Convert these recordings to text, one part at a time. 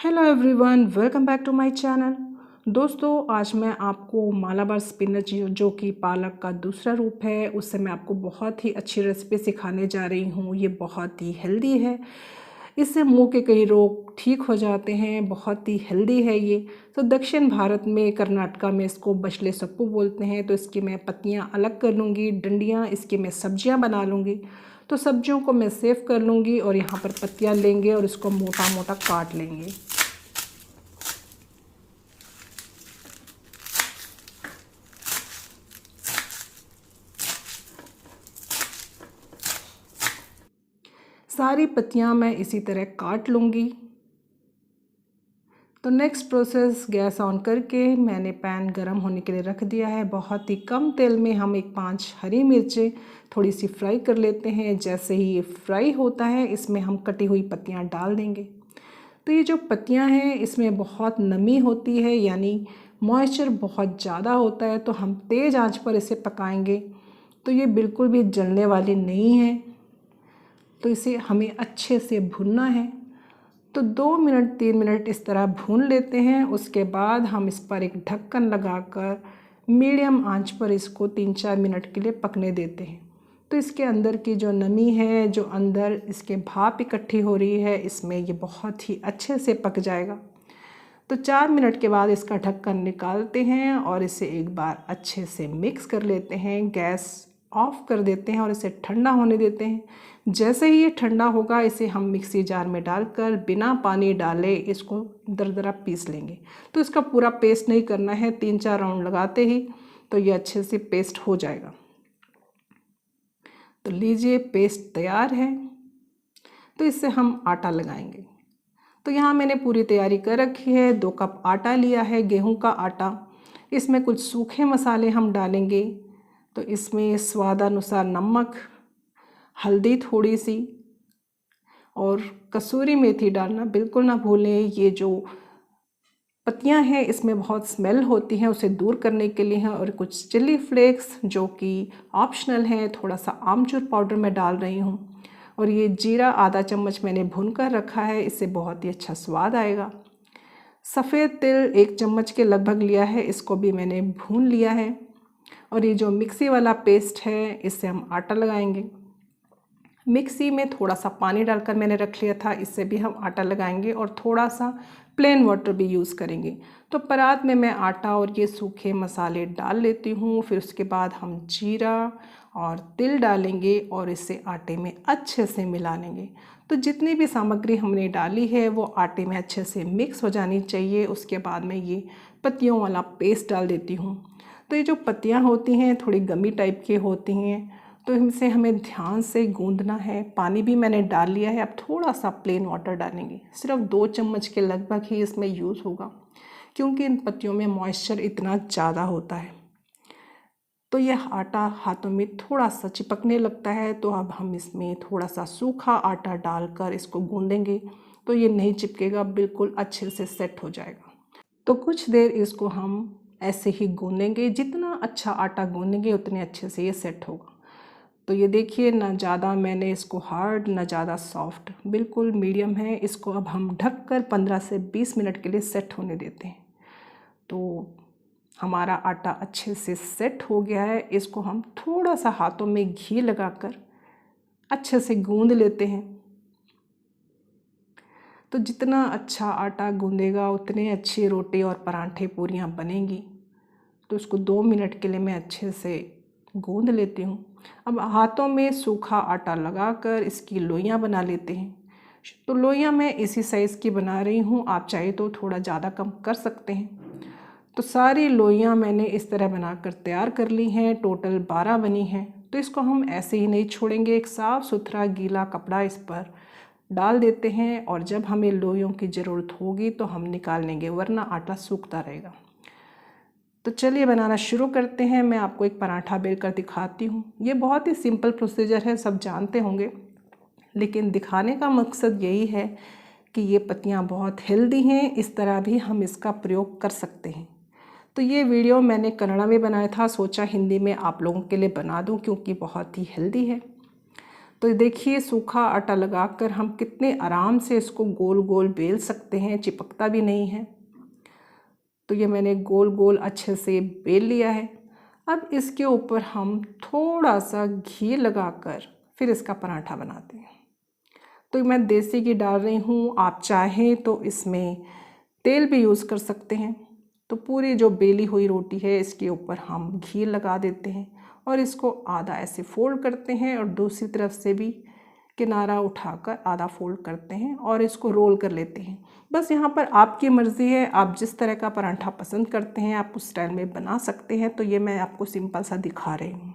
Hello everyone, welcome back to my channel. दोस्तों, आज मैं आपको मालाबार स्पिनच जो कि पालक का दूसरा रूप है, उससे मैं आपको बहुत ही अच्छी रेसिपी सिखाने जा रही हूँ। ये बहुत ही हेल्दी है। इससे मुंह के कई रोग ठीक हो जाते हैं। बहुत ही हेल्दी है ये। तो दक्षिण भारत में कर्नाटका में इसको बछले सप्पू बोलते हैं। तो इसकी मैं पत्तियाँ अलग कर लूँगी, डंडियाँ इसकी मैं सब्जियाँ बना लूँगी। तो सब्जियों को मैं सेव कर लूँगी और यहाँ पर पत्तियाँ लेंगे और इसको मोटा मोटा काट लेंगे। सारी पत्तियाँ मैं इसी तरह काट लूँगी। तो नेक्स्ट प्रोसेस, गैस ऑन करके मैंने पैन गरम होने के लिए रख दिया है। बहुत ही कम तेल में हम 5 हरी मिर्चें थोड़ी सी फ्राई कर लेते हैं। जैसे ही ये फ्राई होता है, इसमें हम कटी हुई पत्तियाँ डाल देंगे। तो ये जो पत्तियाँ हैं, इसमें बहुत नमी होती है, यानी मॉइस्चर बहुत ज़्यादा होता है। तो हम तेज़ आंच पर इसे पकाएंगे तो ये बिल्कुल भी जलने वाली नहीं है। तो इसे हमें अच्छे से भूनना है। तो 2 मिनट 3 मिनट इस तरह भून लेते हैं। उसके बाद हम इस पर एक ढक्कन लगाकर मीडियम आंच पर इसको 3-4 मिनट के लिए पकने देते हैं। तो इसके अंदर की जो नमी है, जो अंदर इसके भाप इकट्ठी हो रही है, इसमें ये बहुत ही अच्छे से पक जाएगा। तो 4 मिनट के बाद इसका ढक्कन निकालते हैं और इसे एक बार अच्छे से मिक्स कर लेते हैं। गैस ऑफ कर देते हैं और इसे ठंडा होने देते हैं। जैसे ही ये ठंडा होगा, इसे हम मिक्सी जार में डालकर बिना पानी डाले इसको दरदरा पीस लेंगे। तो इसका पूरा पेस्ट नहीं करना है, 3-4 राउंड लगाते ही तो ये अच्छे से पेस्ट हो जाएगा। तो लीजिए, पेस्ट तैयार है। तो इससे हम आटा लगाएंगे। तो यहाँ मैंने पूरी तैयारी कर रखी है। 2 कप आटा लिया है, गेहूं का आटा। इसमें कुछ सूखे मसाले हम डालेंगे। तो इसमें स्वादानुसार नमक, हल्दी थोड़ी सी और कसूरी मेथी डालना बिल्कुल ना भूलें। ये जो पत्तियां हैं, इसमें बहुत स्मेल होती हैं, उसे दूर करने के लिए है। और कुछ चिली फ्लेक्स जो कि ऑप्शनल है, थोड़ा सा आमचूर पाउडर मैं डाल रही हूँ। और ये जीरा आधा चम्मच मैंने भून कर रखा है, इससे बहुत ही अच्छा स्वाद आएगा। सफ़ेद तिल 1 चम्मच के लगभग लिया है, इसको भी मैंने भून लिया है। और ये जो मिक्सी वाला पेस्ट है, इससे हम आटा लगाएंगे। मिक्सी में थोड़ा सा पानी डालकर मैंने रख लिया था, इससे भी हम आटा लगाएंगे और थोड़ा सा प्लेन वाटर भी यूज़ करेंगे। तो परात में मैं आटा और ये सूखे मसाले डाल लेती हूँ। फिर उसके बाद हम जीरा और तिल डालेंगे और इसे आटे में अच्छे से मिला लेंगे। तो जितनी भी सामग्री हमने डाली है वो आटे में अच्छे से मिक्स हो जानी चाहिए। उसके बाद मैं ये पत्तियों वाला पेस्ट डाल देती हूँ। तो ये जो पत्तियाँ होती हैं, थोड़ी गमी टाइप की होती हैं, तो इनसे हमें ध्यान से गूंदना है। पानी भी मैंने डाल लिया है। अब थोड़ा सा प्लेन वाटर डालेंगे, सिर्फ 2 चम्मच के लगभग ही इसमें यूज़ होगा, क्योंकि इन पत्तियों में मॉइस्चर इतना ज़्यादा होता है। तो यह आटा हाथों में थोड़ा सा चिपकने लगता है। तो अब हम इसमें थोड़ा सा सूखा आटा डालकर इसको गूंदेंगे। तो ये नहीं चिपकेगा, बिल्कुल अच्छे से सेट हो जाएगा। तो कुछ देर इसको हम ऐसे ही गूंदेंगे। जितना अच्छा आटा गूंदेंगे उतने अच्छे से ये सेट होगा। तो ये देखिए, ना ज़्यादा मैंने इसको हार्ड ना ज़्यादा सॉफ्ट, बिल्कुल मीडियम है। इसको अब हम ढककर 15 से 20 मिनट के लिए सेट होने देते हैं। तो हमारा आटा अच्छे से सेट हो गया है। इसको हम थोड़ा सा हाथों में घी लगाकर अच्छे से गूंद लेते हैं। तो जितना अच्छा आटा गूंदेगा उतने अच्छी रोटी और पराठे पूरियाँ बनेंगी। तो इसको 2 मिनट के लिए मैं अच्छे से गूंद लेती हूँ। अब हाथों में सूखा आटा लगाकर इसकी लोइयाँ बना लेते हैं। तो लोइयाँ मैं इसी साइज़ की बना रही हूँ, आप चाहे तो थोड़ा ज़्यादा कम कर सकते हैं। तो सारी लोइयाँ मैंने इस तरह बनाकर तैयार कर ली हैं। टोटल 12 बनी हैं। तो इसको हम ऐसे ही नहीं छोड़ेंगे, एक साफ़ सुथरा गीला कपड़ा इस पर डाल देते हैं। और जब हमें लोइयों की ज़रूरत होगी तो हम निकाल लेंगे, वरना आटा सूखता रहेगा। तो चलिए बनाना शुरू करते हैं। मैं आपको एक पराठा बेल कर दिखाती हूँ। ये बहुत ही सिंपल प्रोसीजर है, सब जानते होंगे, लेकिन दिखाने का मकसद यही है कि ये पत्तियाँ बहुत हेल्दी हैं। इस तरह भी हम इसका प्रयोग कर सकते हैं। तो ये वीडियो मैंने कन्नड़ा में बनाया था, सोचा हिंदी में आप लोगों के लिए बना दूँ, क्योंकि बहुत ही हेल्दी है। तो देखिए सूखा आटा लगाकर हम कितने आराम से इसको गोल गोल बेल सकते हैं, चिपकता भी नहीं है। तो ये मैंने गोल गोल अच्छे से बेल लिया है। अब इसके ऊपर हम थोड़ा सा घी लगाकर फिर इसका पराठा बनाते हैं। तो मैं देसी घी डाल रही हूँ, आप चाहें तो इसमें तेल भी यूज़ कर सकते हैं। तो पूरी जो बेली हुई रोटी है इसके ऊपर हम घी लगा देते हैं और इसको आधा ऐसे फोल्ड करते हैं और दूसरी तरफ से भी किनारा उठाकर आधा फोल्ड करते हैं और इसको रोल कर लेते हैं। बस यहाँ पर आपकी मर्ज़ी है, आप जिस तरह का पराठा पसंद करते हैं आप उस स्टाइल में बना सकते हैं। तो ये मैं आपको सिंपल सा दिखा रही हूँ।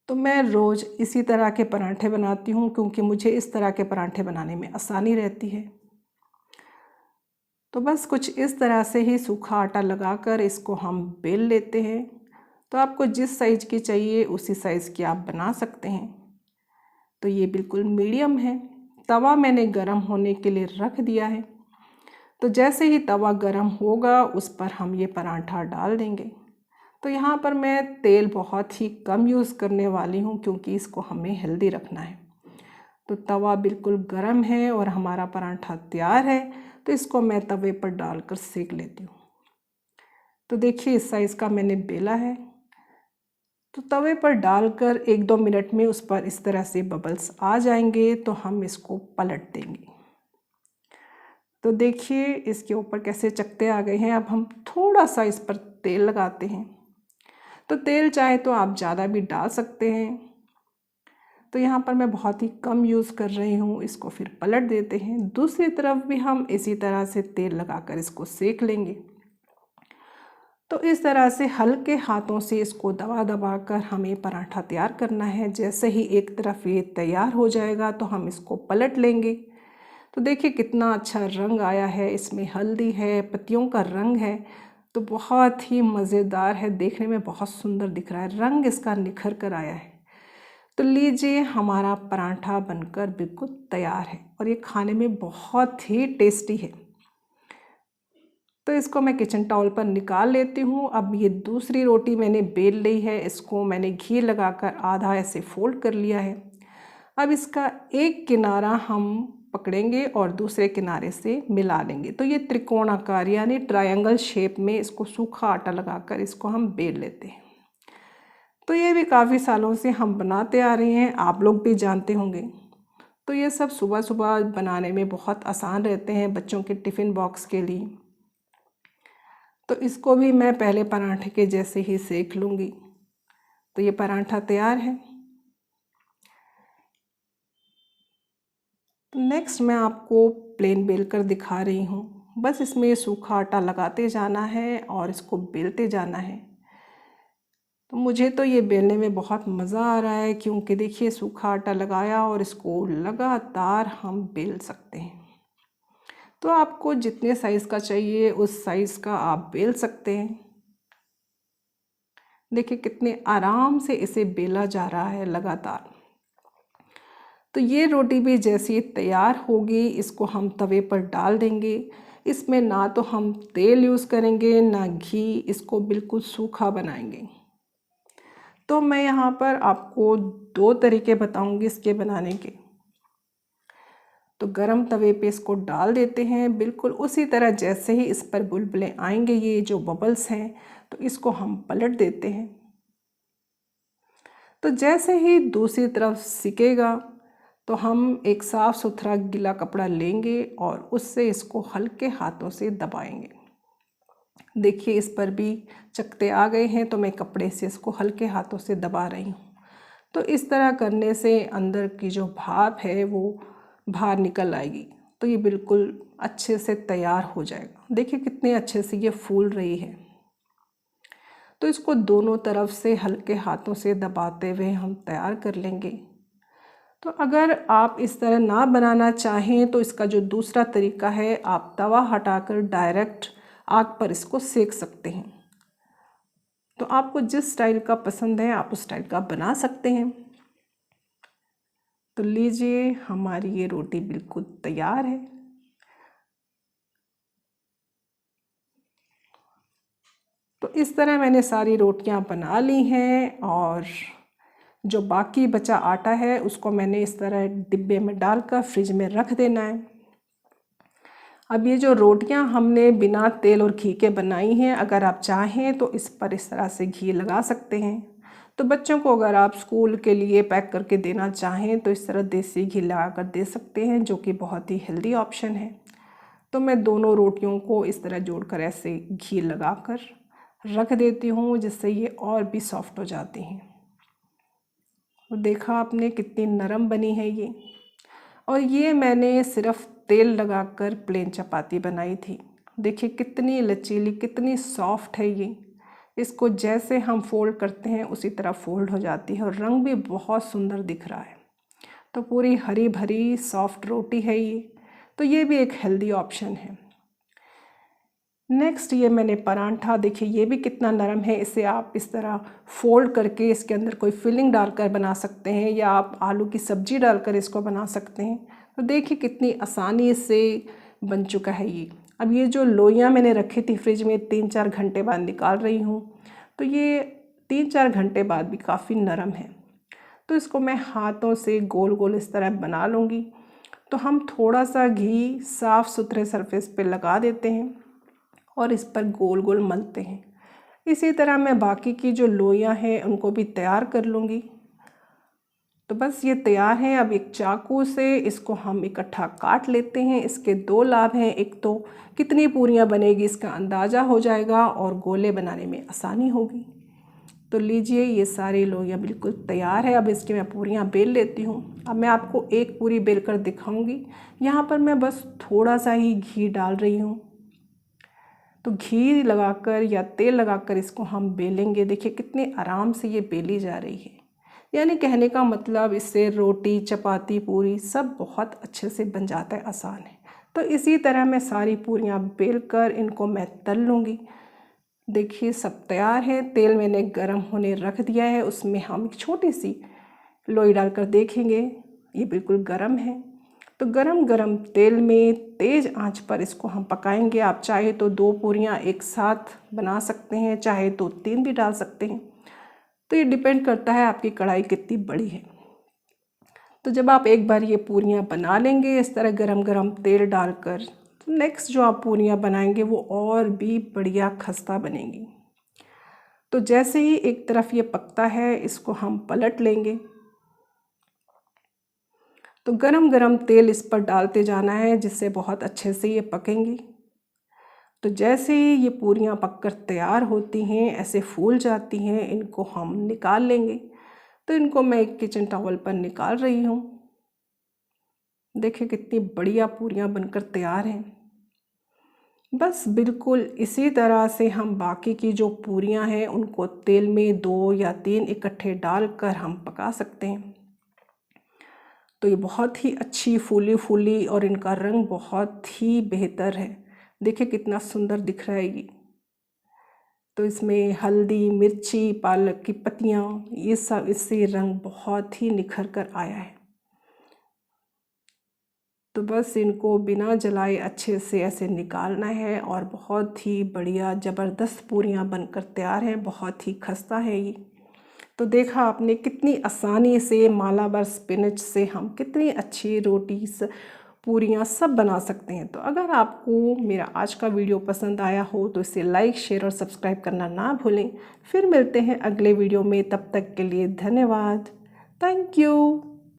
तो मैं रोज़ इसी तरह के पराठे बनाती हूँ क्योंकि मुझे इस तरह के पराठे बनाने में आसानी रहती है। तो बस कुछ इस तरह से ही सूखा आटा लगाकर इसको हम बेल लेते हैं। तो आपको जिस साइज़ की चाहिए उसी साइज़ की आप बना सकते हैं। तो ये बिल्कुल मीडियम है। तवा मैंने गरम होने के लिए रख दिया है। तो जैसे ही तवा गरम होगा उस पर हम ये पराठा डाल देंगे। तो यहाँ पर मैं तेल बहुत ही कम यूज़ करने वाली हूँ क्योंकि इसको हमें हेल्दी रखना है। तो तवा बिल्कुल गरम है और हमारा पराठा तैयार है। तो इसको मैं तवे पर डालकर सेक लेती हूँ। तो देखिए इस साइज़ का मैंने बेला है। तो तवे पर डालकर 1-2 मिनट में उस पर इस तरह से बबल्स आ जाएंगे तो हम इसको पलट देंगे। तो देखिए इसके ऊपर कैसे चकते आ गए हैं। अब हम थोड़ा सा इस पर तेल लगाते हैं। तो तेल चाहे तो आप ज़्यादा भी डाल सकते हैं। तो यहाँ पर मैं बहुत ही कम यूज़ कर रही हूँ। इसको फिर पलट देते हैं। दूसरी तरफ भी हम इसी तरह से तेल लगाकर इसको सेक लेंगे। तो इस तरह से हल्के हाथों से इसको दबा दबा कर हमें पराठा तैयार करना है। जैसे ही एक तरफ ये तैयार हो जाएगा तो हम इसको पलट लेंगे। तो देखिए कितना अच्छा रंग आया है, इसमें हल्दी है, पत्तियों का रंग है। तो बहुत ही मज़ेदार है, देखने में बहुत सुंदर दिख रहा है, रंग इसका निखर कर आया है। तो लीजिए हमारा पराठा बनकर बिल्कुल तैयार है और ये खाने में बहुत ही टेस्टी है। तो इसको मैं किचन टॉवल पर निकाल लेती हूँ। अब ये दूसरी रोटी मैंने बेल ली है, इसको मैंने घी लगाकर आधा ऐसे फोल्ड कर लिया है। अब इसका एक किनारा हम पकड़ेंगे और दूसरे किनारे से मिला लेंगे। तो ये त्रिकोणाकार यानी ट्रायंगल शेप में इसको सूखा आटा लगाकर इसको हम बेल लेते हैं। तो ये भी काफ़ी सालों से हम बनाते आ रहे हैं, आप लोग भी जानते होंगे। तो ये सब सुबह सुबह बनाने में बहुत आसान रहते हैं बच्चों के टिफ़िन बॉक्स के लिए। तो इसको भी मैं पहले पराठे के जैसे ही सेक लूँगी। तो ये पराठा तैयार है। तो नेक्स्ट मैं आपको प्लेन बेल कर दिखा रही हूँ। बस इसमें सूखा आटा लगाते जाना है और इसको बेलते जाना है। तो मुझे तो ये बेलने में बहुत मज़ा आ रहा है क्योंकि देखिए सूखा आटा लगाया और इसको लगातार हम बेल सकते हैं। तो आपको जितने साइज़ का चाहिए उस साइज़ का आप बेल सकते हैं। देखिए कितने आराम से इसे बेला जा रहा है लगातार। तो ये रोटी भी जैसी तैयार होगी इसको हम तवे पर डाल देंगे। इसमें ना तो हम तेल यूज़ करेंगे ना घी, इसको बिल्कुल सूखा बनाएंगे। तो मैं यहाँ पर आपको 2 तरीके बताऊंगी इसके बनाने के। तो गरम तवे पे इसको डाल देते हैं बिल्कुल उसी तरह जैसे ही इस पर बुलबुले आएंगे, ये जो बबल्स हैं, तो इसको हम पलट देते हैं। तो जैसे ही दूसरी तरफ सिकेगा तो हम एक साफ़ सुथरा गीला कपड़ा लेंगे और उससे इसको हल्के हाथों से दबाएंगे। देखिए इस पर भी चकते आ गए हैं तो मैं कपड़े से इसको हल्के हाथों से दबा रही हूँ। तो इस तरह करने से अंदर की जो भाप है वो बाहर निकल आएगी। तो ये बिल्कुल अच्छे से तैयार हो जाएगा। देखिए कितने अच्छे से ये फूल रही है। तो इसको दोनों तरफ से हल्के हाथों से दबाते हुए हम तैयार कर लेंगे। तो अगर आप इस तरह ना बनाना चाहें तो इसका जो दूसरा तरीका है, आप तवा हटाकर डायरेक्ट आग पर इसको सेक सकते हैं। तो आपको जिस स्टाइल का पसंद है आप उस स्टाइल का बना सकते हैं। तो लीजिए हमारी ये रोटी बिल्कुल तैयार है। तो इस तरह मैंने सारी रोटियां बना ली हैं और जो बाकी बचा आटा है उसको मैंने इस तरह डिब्बे में डालकर फ्रिज में रख देना है। अब ये जो रोटियां हमने बिना तेल और घी के बनाई हैं, अगर आप चाहें तो इस पर इस तरह से घी लगा सकते हैं। तो बच्चों को अगर आप स्कूल के लिए पैक करके देना चाहें तो इस तरह देसी घी लगा कर दे सकते हैं, जो कि बहुत ही हेल्दी ऑप्शन है। तो मैं दोनों रोटियों को इस तरह जोड़कर ऐसे घी लगाकर रख देती हूँ, जिससे ये और भी सॉफ्ट हो जाती हैं। और देखा आपने कितनी नरम बनी है ये। और ये मैंने सिर्फ तेल लगाकर प्लेन चपाती बनाई थी। देखिए कितनी लचीली, कितनी सॉफ्ट है ये। इसको जैसे हम फोल्ड करते हैं उसी तरह फोल्ड हो जाती है और रंग भी बहुत सुंदर दिख रहा है। तो पूरी हरी भरी सॉफ्ट रोटी है ये। तो ये भी एक हेल्दी ऑप्शन है। नेक्स्ट ये मैंने परांठा, देखिए ये भी कितना नरम है। इसे आप इस तरह फोल्ड करके इसके अंदर कोई फिलिंग डालकर बना सकते हैं, या आप आलू की सब्जी डालकर इसको बना सकते हैं। तो देखिए कितनी आसानी से बन चुका है ये। अब ये जो लोइयाँ मैंने रखी थी फ्रिज में 3-4 घंटे बाद निकाल रही हूँ, तो ये 3-4 घंटे बाद भी काफ़ी नरम है। तो इसको मैं हाथों से गोल गोल इस तरह बना लूँगी। तो हम थोड़ा सा घी साफ़ सुथरे सरफेस पे लगा देते हैं और इस पर गोल गोल मलते हैं। इसी तरह मैं बाकी की जो लोइयाँ हैं उनको भी तैयार कर लूँगी। तो बस ये तैयार हैं। अब एक चाकू से इसको हम इकट्ठा काट लेते हैं। इसके 2 लाभ हैं। एक तो कितनी पूरियाँ बनेगी इसका अंदाज़ा हो जाएगा और गोले बनाने में आसानी होगी। तो लीजिए ये सारी लोइयाँ बिल्कुल तैयार है। अब इसकी मैं पूरियाँ बेल लेती हूँ। अब मैं आपको एक पूरी बेल कर दिखाऊँगी। यहाँ पर मैं बस थोड़ा सा ही घी डाल रही हूँ। तो घी लगाकर या तेल लगाकर इसको हम बेलेंगे। देखिए कितने आराम से ये बेली जा रही है। यानी कहने का मतलब इससे रोटी, चपाती, पूरी सब बहुत अच्छे से बन जाता है, आसान है। तो इसी तरह मैं सारी पूरियाँ बेल कर इनको मैं तल लूँगी। देखिए सब तैयार है। तेल मैंने गरम होने रख दिया है, उसमें हम एक छोटी सी लोई डालकर देखेंगे। ये बिल्कुल गरम है। तो गरम गरम तेल में तेज़ आंच पर इसको हम पकाएंगे। आप चाहे तो 2 पूरियाँ एक साथ बना सकते हैं, चाहे तो 3 भी डाल सकते हैं। तो ये डिपेंड करता है आपकी कढ़ाई कितनी बड़ी है। तो जब आप एक बार ये पूरियाँ बना लेंगे इस तरह गरम गरम तेल डालकर, तो नेक्स्ट जो आप पूरियाँ बनाएंगे वो और भी बढ़िया खस्ता बनेंगी। तो जैसे ही एक तरफ ये पकता है इसको हम पलट लेंगे। तो गरम गरम तेल इस पर डालते जाना है, जिससे बहुत अच्छे से ये पकेंगी। तो जैसे ही ये पूरियाँ पककर तैयार होती हैं, ऐसे फूल जाती हैं, इनको हम निकाल लेंगे। तो इनको मैं एक किचन टॉवल पर निकाल रही हूँ। देखिए कितनी बढ़िया पूरियाँ बनकर तैयार हैं। बस बिल्कुल इसी तरह से हम बाकी की जो पूरियाँ हैं उनको तेल में 2 या 3 इकट्ठे डालकर हम पका सकते हैं। तो ये बहुत ही अच्छी फूली फूली और इनका रंग बहुत ही बेहतर है। देखिए कितना सुंदर दिख रहा है ये। तो इसमें हल्दी, मिर्ची, पालक की पत्तियाँ, ये सब, इससे रंग बहुत ही निखर कर आया है। तो बस इनको बिना जलाए अच्छे से ऐसे निकालना है और बहुत ही बढ़िया ज़बरदस्त पूरियाँ बनकर तैयार हैं। बहुत ही खस्ता है ये। तो देखा आपने कितनी आसानी से मालाबार स्पिनच से हम कितनी अच्छी रोटी, पूरियाँ सब बना सकते हैं। तो अगर आपको मेरा आज का वीडियो पसंद आया हो तो इसे लाइक, शेयर और सब्सक्राइब करना ना भूलें। फिर मिलते हैं अगले वीडियो में। तब तक के लिए धन्यवाद। Thank you.